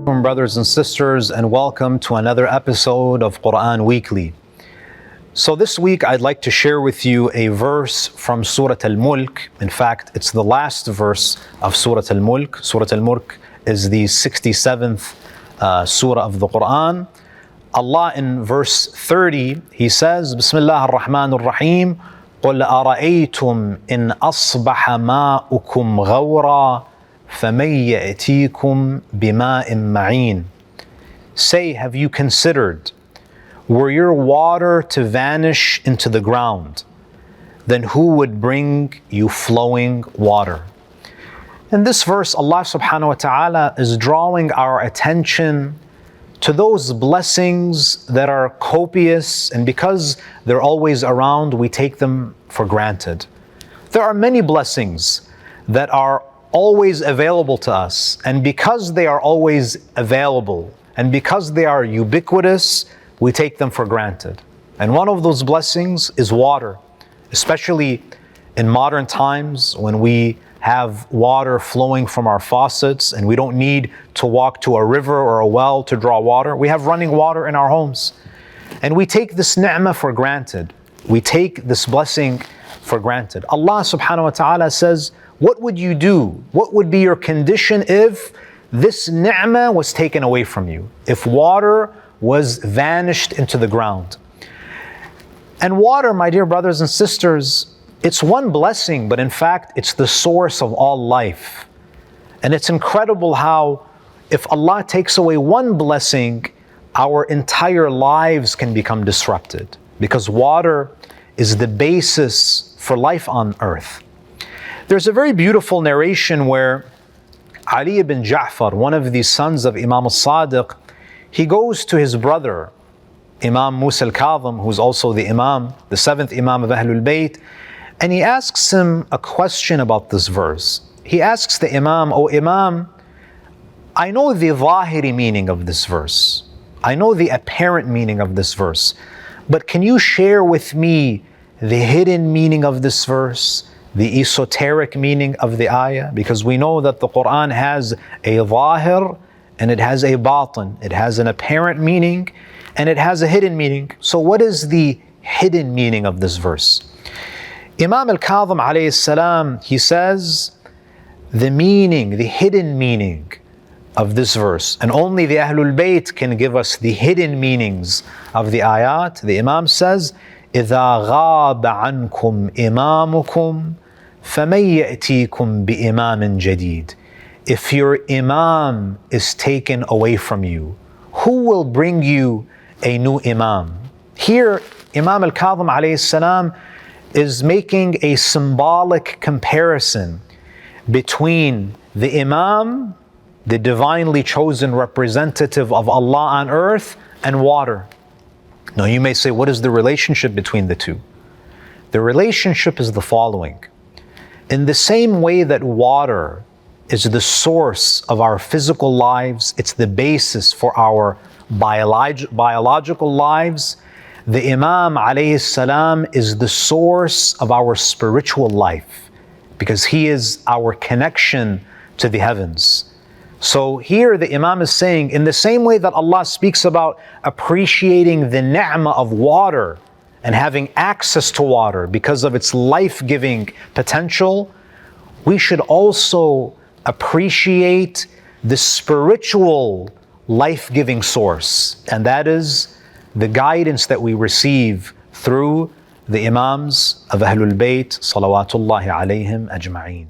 Brothers and sisters, and welcome to another episode of Quran Weekly. So this week I'd like to share with you a verse from Surat Al-Mulk. In fact, it's the last verse of Surat Al-Mulk. Surat Al-Mulk is the 67th surah of the Quran. Allah in verse 30, He says, Bismillah ar-Rahman ar-Rahim, قُلْ أَرَأَيْتُمْ إِنْ أَصْبَحَ مَاؤُكُمْ غَوْرًا فَمَنْ يَأْتِيكُمْ بِمَاءٍ مَعِينٍ. Say, have you considered, were your water to vanish into the ground, then who would bring you flowing water? In this verse, Allah subhanahu wa ta'ala is drawing our attention to those blessings that are copious, and because they're always around, we take them for granted. There are many blessings that are always available to us, and because they are always available and because they are ubiquitous, we take them for granted. And one of those blessings is water, especially in modern times when we have water flowing from our faucets and we don't need to walk to a river or a well to draw water. We have running water in our homes, and we take this ni'mah for granted. We take this blessing for granted. Allah subhanahu wa ta'ala says, what would you do? What would be your condition if this ni'mah was taken away from you? If water was vanished into the ground? And water, my dear brothers and sisters, it's one blessing, but in fact, it's the source of all life. And it's incredible how if Allah takes away one blessing, our entire lives can become disrupted, because water is the basis for life on earth. There's a very beautiful narration where Ali ibn Ja'far, one of the sons of Imam al-Sadiq, he goes to his brother, Imam Musa al-Kadhim, who's also the Imam, the seventh Imam of Ahlul Bayt, and he asks him a question about this verse. He asks the Imam, "Oh Imam, I know the zahiri meaning of this verse. I know the apparent meaning of this verse, but can you share with me the hidden meaning of this verse, the esoteric meaning of the ayah?" Because we know that the Quran has a zahir and it has a batin. It has an apparent meaning and it has a hidden meaning. So what is the hidden meaning of this verse? Imam al-Kadhim alayhi salam, he says, the meaning, the hidden meaning of this verse, and only the Ahlul Bayt can give us the hidden meanings of the ayat. The Imam says, إِذَا غَابَ عَنْكُمْ إِمَامُكُمْ فَمَنْ يَأْتِيكُمْ بِإِمَامٍ جَدِيدٍ. If your Imam is taken away from you, who will bring you a new Imam? Here, Imam al-Kadhim alayhi salam is making a symbolic comparison between the Imam, the divinely chosen representative of Allah on earth, and water. Now you may say, what is the relationship between the two? The relationship is the following. In the same way that water is the source of our physical lives, it's the basis for our biological lives, the Imam alayhi salam is the source of our spiritual life, because he is our connection to the heavens. So here the Imam is saying, in the same way that Allah speaks about appreciating the ni'mah of water and having access to water because of its life-giving potential, we should also appreciate the spiritual life-giving source, and that is the guidance that we receive through the Imams of Ahlul Bayt, salawatullahi alayhim ajma'een.